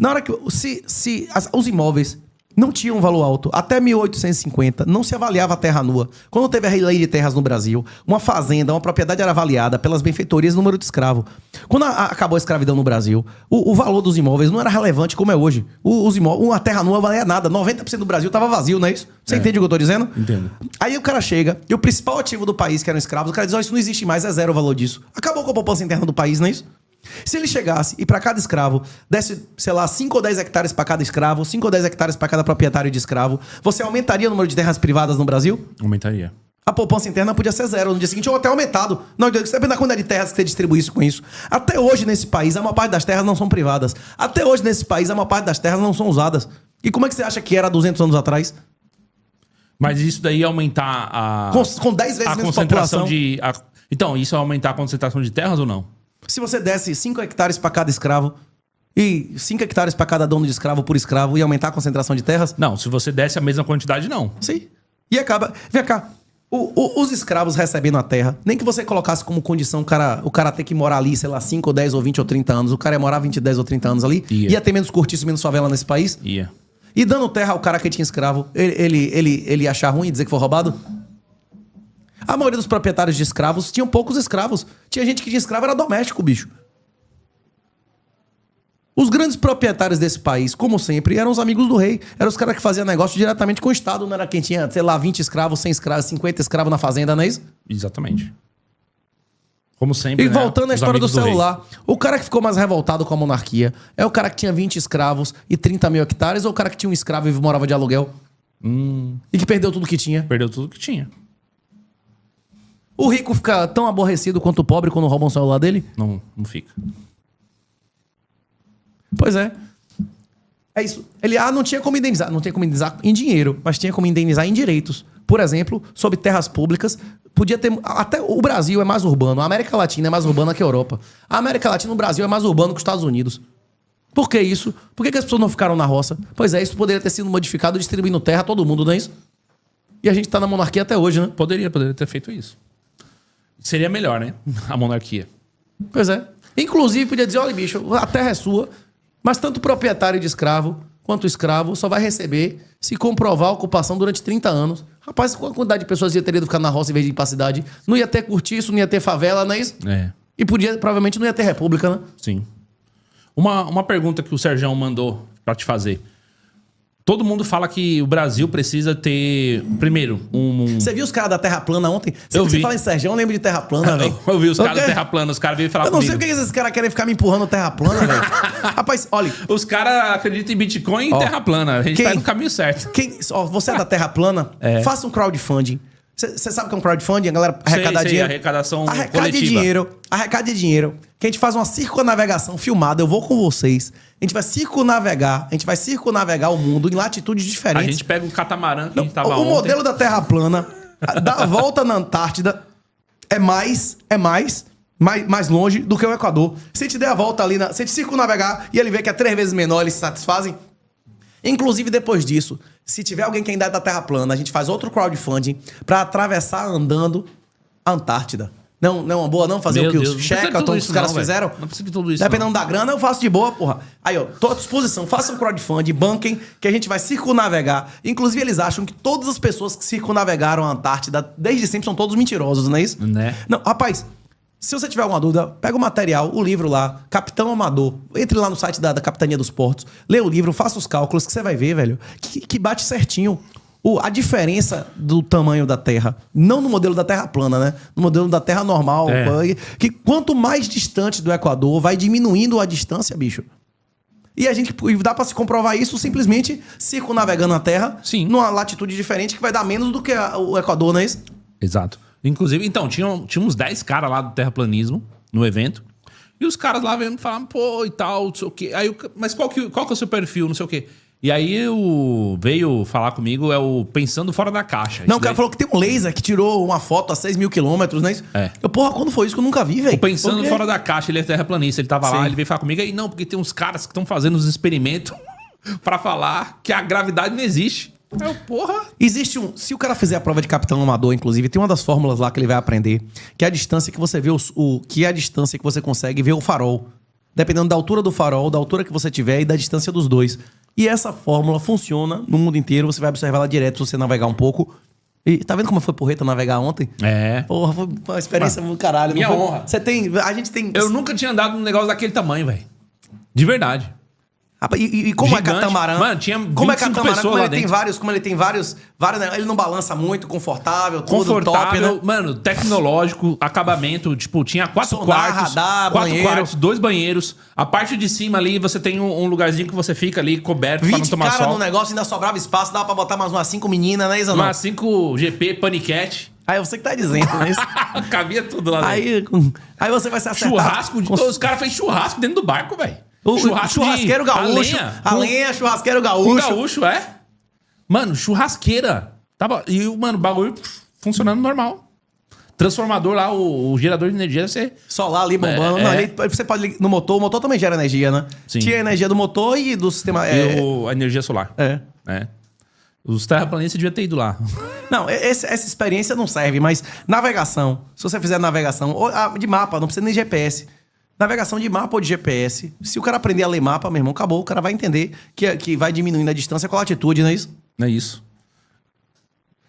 Na hora que... os imóveis não tinham um valor alto. Até 1850, não se avaliava a terra nua. Quando teve a lei de terras no Brasil, uma fazenda, uma propriedade era avaliada pelas benfeitorias e número de escravo. Quando acabou a escravidão no Brasil, o valor dos imóveis não era relevante como é hoje. Uma terra nua valia nada. 90% do Brasil estava vazio, não é isso? Você entende o que eu tô dizendo? Entendo. Aí o cara chega, e o principal ativo do país, que eram escravos, o cara diz, isso não existe mais, é zero o valor disso. Acabou com a poupança interna do país, não é isso? Se ele chegasse e para cada escravo desse, sei lá, 5 ou 10 hectares para cada escravo, 5 ou 10 hectares para cada proprietário de escravo, você aumentaria o número de terras privadas no Brasil? Aumentaria. A poupança interna podia ser zero no dia seguinte ou até aumentado. Não, depende da quantidade de terras que você distribuísse com isso. Até hoje nesse país, a maior parte das terras não são privadas. Até hoje nesse país, a maior parte das terras não são usadas. E como é que você acha que era 200 anos atrás? Mas isso daí ia aumentar a... Com 10 vezes a menos concentração população. Então, isso ia aumentar a concentração de terras ou não? Se você desse 5 hectares para cada escravo e 5 hectares para cada dono de escravo por escravo, ia aumentar a concentração de terras? Não, se você desse a mesma quantidade, não. Sim. E acaba... Vem cá. Os escravos recebendo a terra, nem que você colocasse como condição o cara ter que morar ali, sei lá, 5 ou 10 ou 20 ou 30 anos. O cara ia morar 20, 10 ou 30 anos ali. Ia ter menos cortiço, menos favela nesse país. Ia. E dando terra ao cara que tinha escravo, ele ia achar ruim e dizer que foi roubado? A maioria dos proprietários de escravos tinham poucos escravos. Tinha gente que tinha escravo, era doméstico, bicho. Os grandes proprietários desse país, como sempre, eram os amigos do rei. Eram os caras que faziam negócio diretamente com o Estado. Não era quem tinha, sei lá, 20 escravos, 100 escravos, 50 escravos na fazenda, não é isso? Exatamente. Como sempre, E voltando à Os história do amigos celular, o cara que ficou mais revoltado com a monarquia é o cara que tinha 20 escravos e 30 mil hectares ou o cara que tinha um escravo e morava de aluguel? E que perdeu tudo que tinha? Perdeu tudo que tinha. O rico fica tão aborrecido quanto o pobre quando roubam o celular dele? Não fica. Pois é. É isso. Ele, não tinha como indenizar. Não tinha como indenizar em dinheiro, mas tinha como indenizar em direitos. Por exemplo, sobre terras públicas, podia ter... Até o Brasil é mais urbano. A América Latina é mais urbana que a Europa. A América Latina, o Brasil é mais urbano que os Estados Unidos. Por que isso? Por que as pessoas não ficaram na roça? Pois é, isso poderia ter sido modificado distribuindo terra a todo mundo, não é isso? E a gente tá na monarquia até hoje, né? Poderia ter feito isso. Seria melhor, né? A monarquia. Pois é. Inclusive, podia dizer, olha, bicho, a terra é sua, mas tanto o proprietário de escravo quanto o escravo só vai receber se comprovar a ocupação durante 30 anos. Rapaz, qual a quantidade de pessoas ia ter de ficar na roça em vez de ir pra cidade? Não ia ter cortiço, não ia ter favela, não é isso? É. E provavelmente não ia ter república, né? Sim. Uma pergunta que o Sergião mandou pra te fazer. Todo mundo fala que o Brasil precisa ter, primeiro, Você viu os caras da Terra Plana ontem? Eu vi. Você fala em Sergião, eu lembro de Terra Plana, velho. Eu vi os caras da Terra Plana, os caras veio falar Eu não comigo. sei por que esses caras querem ficar me empurrando Terra Plana, velho. Rapaz, olha... Os caras acreditam em Bitcoin e Terra Plana. A gente tá no caminho certo. Você é da Terra Plana? Faça um crowdfunding. Você sabe o que é um crowdfunding? A galera arrecadar dinheiro. Arrecadação Arrecade coletiva. Arrecade dinheiro. Que a gente faz uma circunavegação filmada. Eu vou com vocês. A gente vai circunavegar o mundo em latitudes diferentes. A gente pega um catamarã que a gente tava O ontem. modelo da Terra plana, da volta na Antártida, é mais longe do que o Equador. Se a gente der a volta ali, se a gente circunnavegar e ele vê que é 3 vezes menor, eles se satisfazem. Inclusive, depois disso, se tiver alguém que ainda é da Terra plana, a gente faz outro crowdfunding pra atravessar andando a Antártida. Não, uma boa não fazer o que os Shackleton, os caras fizeram? Não precisa de tudo isso. Dependendo da grana, eu faço de boa, porra. Aí, ó, tô à disposição. Façam um crowdfunding, banquem, que a gente vai circunnavegar. Inclusive, eles acham que todas as pessoas que circunnavegaram a Antártida, desde sempre, são todos mentirosos, não é isso? Né? Não, rapaz, se você tiver alguma dúvida, pega o material, o livro lá, Capitão Amador. Entre lá no site da Capitania dos Portos, lê o livro, faça os cálculos, que você vai ver, velho, que bate certinho. A diferença do tamanho da Terra, não no modelo da Terra plana, né? No modelo da Terra normal, que quanto mais distante do Equador, vai diminuindo a distância, bicho. E dá pra se comprovar isso simplesmente circunnavegando a Terra numa latitude diferente que vai dar menos do que o Equador, não é isso? Exato. Inclusive, então, tinha uns 10 caras lá do terraplanismo no evento. E os caras lá vendo falavam, pô, e tal, não sei o quê. Aí, mas qual que é o seu perfil, não sei o quê. E aí veio falar comigo, pensando fora da caixa. Não, o cara falou que tem um laser que tirou uma foto a 6 mil quilômetros, não é isso? Porra, quando foi isso que eu nunca vi, velho? Pensando fora da caixa, ele é terraplanista. Ele tava lá, ele veio falar comigo. Aí, não, porque tem uns caras que estão fazendo os experimentos pra falar que a gravidade não existe. Porra. Existe se o cara fizer a prova de Capitão Amador, inclusive, tem uma das fórmulas lá que ele vai aprender, que é a distância que você vê que é a distância que você consegue ver o farol. dependendo da altura do farol, da altura que você tiver e da distância dos dois. E essa fórmula funciona no mundo inteiro, você vai observar ela direto se você navegar um pouco. E tá vendo como foi porreta navegar ontem? É. Porra, foi uma experiência muito caralho. Minha não foi? honra. Você tem... A gente tem... Eu nunca tinha andado num negócio daquele tamanho, velho. De verdade. Rapaz, e como Gigante. é catamarã? Mano, tinha como é 25 catamarã? pessoas Como lá ele tem dentro. vários... Como ele tem vários... né? Ele não balança muito, confortável, tudo Confortável, top, né? mano, tecnológico, acabamento, tipo, tinha 4 Sonar, quartos, radar, 4 banheiro. quartos, 2 banheiros. A parte de cima ali, você tem um lugarzinho que você fica ali coberto pra não 20 tomar cara sol. no negócio, ainda sobrava espaço, dava pra botar mais umas 5 meninas, né, Isa? Uma 5 GP Panicat. Aí você que tá dizendo, né? Cabia tudo lá dentro. Aí você vai se acertar. Churrasco, os caras fez churrasco dentro do barco, velho. O churrasqueiro gaúcho. A lenha, churrasqueiro O gaúcho. gaúcho, é? Mano, churrasqueira. Tava, e, mano, o bagulho funcionando normal. Transformador lá, o gerador de energia deve ser... Solar ali bombando. É, Não, é. ali você pode ligar no motor. O motor também gera energia, né? Sim. Tinha energia do motor e do sistema... E a energia solar. É. É. Os terraplanistas deviam ter ido lá. Não, essa experiência não serve, mas navegação. Se você fizer navegação de mapa, não precisa nem GPS. Navegação de mapa ou de GPS. Se o cara aprender a ler mapa, meu irmão, acabou. O cara vai entender que vai diminuindo a distância com a latitude, não é isso? Não é isso?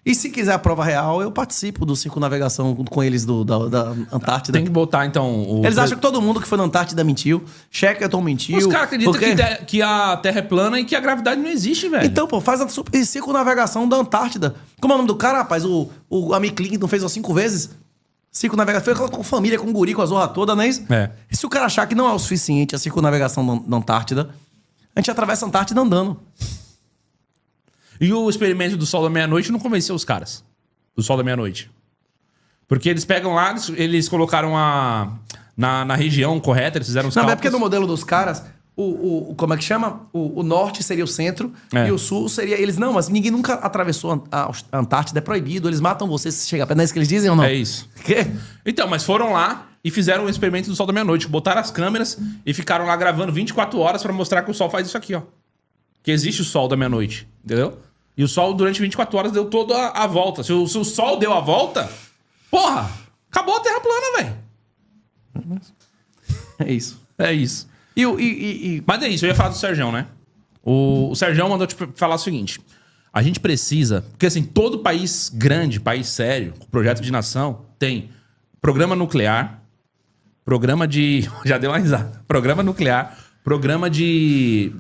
E se quiser a prova real, eu participo do circunnavegação com eles da Antártida. Tem que botar, então... Eles acham que todo mundo que foi na Antártida mentiu. Shackleton mentiu. Os caras acreditam porque- que a Terra é plana e que a gravidade não existe, velho. Então, pô, faz a circunnavegação da Antártida. Como é o nome do cara, rapaz? O Amy Clinton fez 5 vezes. Circunnavegação. Foi com família, com guri, com a zorra toda, não é isso? É. E se o cara achar que não é o suficiente a circunnavegação da Antártida, a gente atravessa a Antártida andando. E o experimento do Sol da Meia-Noite não convenceu os caras. Do Sol da Meia-Noite. Porque eles pegam lá, eles colocaram na região correta, eles fizeram os Não, mas é cálculos. porque no modelo dos caras, como é que chama? O norte seria o centro É. e o sul seria... Eles, não, mas ninguém nunca atravessou a Antártida, é proibido, eles matam você se chegar perto. Não é isso que eles dizem ou não? É isso. Quê? Então, mas foram lá e fizeram o experimento do Sol da Meia-Noite. Botaram as câmeras e ficaram lá gravando 24 horas pra mostrar que o Sol faz isso aqui, ó. Que existe o Sol da Meia-Noite, entendeu? E o Sol, durante 24 horas, deu toda a volta. Se o Sol deu a volta, porra, acabou a Terra plana, velho. É isso. É isso. E Mas é isso, eu ia falar do Serjão, né? O Serjão mandou te falar o seguinte. A gente precisa... Porque, assim, todo país grande, país sério, com projeto de nação, tem programa nuclear, programa de... Já deu uma risada. Programa nuclear, programa de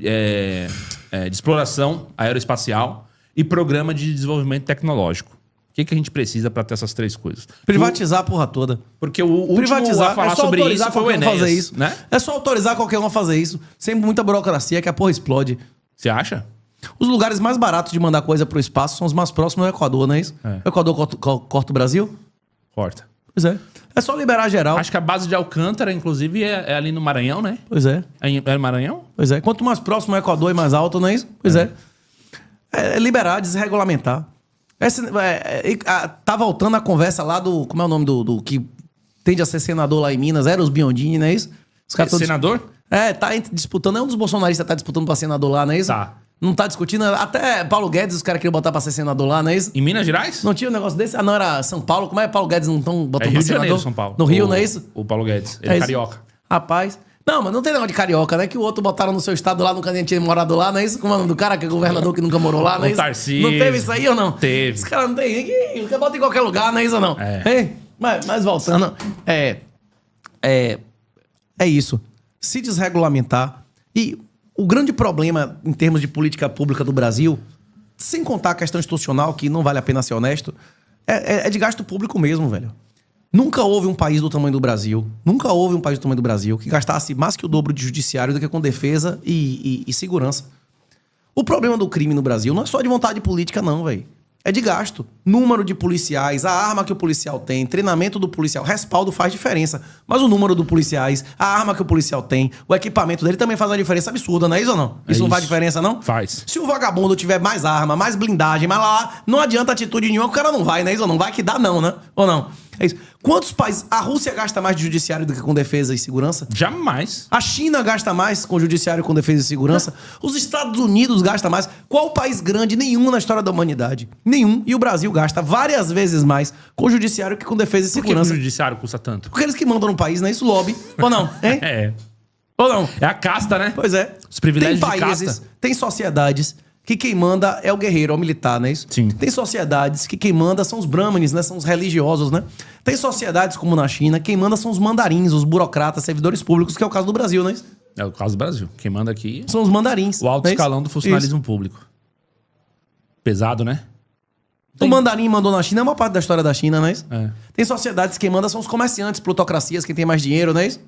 exploração aeroespacial e programa de desenvolvimento tecnológico. O que a gente precisa para ter essas 3 coisas? privatizar a porra toda. Porque o último a falar sobre isso foi o qualquer um Enéas, fazer isso. né? É só autorizar qualquer um a fazer isso. Sem muita burocracia que a porra explode. Você acha? Os lugares mais baratos de mandar coisa pro espaço são os mais próximos do Equador, não é isso? É. O Equador corta o Brasil? Corta. Pois é. É só liberar geral. Acho que a base de Alcântara, inclusive, é ali no Maranhão, né? Pois é. É no Maranhão? Pois é. Quanto mais próximo o Equador e mais alto, não é isso? Pois é. É liberar, desregulamentar. Tá voltando a conversa lá do... Como é o nome do que tende a ser senador lá em Minas? Era os Biondini, não é isso? Os caras tão Senador? tá disputando. É um dos bolsonaristas que tá disputando pra senador lá, não é isso? Tá. Não tá discutindo. Até Paulo Guedes, os caras queriam botar pra ser senador lá, não é isso? Em Minas Gerais? Não tinha um negócio desse? Ah, não, era São Paulo. Como é que Paulo Guedes não estão É botando Rio pra de senador? Janeiro, São Paulo. No Rio, não é isso? O Paulo Guedes. Ele é isso. carioca. Rapaz. Não, mas não tem negócio de carioca, né? Que o outro botaram no seu estado lá, nunca nem tinha morado lá, não é isso? Como é o nome do cara, que é governador que nunca morou lá, não é O isso? Tarcísio. Não teve isso aí ou não? Teve. Os caras não tem. Você bota em qualquer lugar, não é isso ou não? É. Hein? Mas voltando, é isso. Se desregulamentar. E o grande problema em termos de política pública do Brasil, sem contar a questão institucional, que não vale a pena ser honesto, é de gasto público mesmo, velho. Nunca houve um país do tamanho do Brasil, que gastasse mais que o dobro de judiciário do que com defesa e segurança. O problema do crime no Brasil não é só de vontade política, não, velho. É de gasto. Número de policiais, a arma que o policial tem, treinamento do policial, respaldo faz diferença. Mas o número dos policiais, a arma que o policial tem, o equipamento dele também faz uma diferença absurda, não é isso ou não? Isso não faz diferença, não? Faz. Se o vagabundo tiver mais arma, mais blindagem, mas lá não adianta atitude nenhuma, o cara não vai, não é isso ou não? Vai que dá não, né? Ou não? É isso. Quantos países... A Rússia gasta mais de judiciário do que com defesa e segurança? Jamais. A China gasta mais com judiciário, com defesa e segurança. Os Estados Unidos gastam mais. Qual país grande? Nenhum na história da humanidade. Nenhum. E o Brasil gasta várias vezes mais com judiciário que com defesa e Por que o segurança. judiciário custa tanto? Porque eles que mandam no país, não é isso? Lobby. Ou não? Hein? É. Ou não? É a casta, né? Pois é. Os privilégios tem de países, casta. tem sociedades que quem manda é o guerreiro, é o militar, não é isso? Sim. Tem sociedades que quem manda são os brahmanes, né? São os religiosos, né? Tem sociedades como na China, quem manda são os mandarins, os burocratas, servidores públicos, que é o caso do Brasil, não é isso? É o caso do Brasil. Quem manda aqui São os mandarins. o alto não é isso? escalão do funcionalismo público. Pesado, né? O mandarim mandou na China, é uma parte da história da China, não é isso? É. Tem sociedades que quem manda são os comerciantes, plutocracias, quem tem mais dinheiro, não é isso?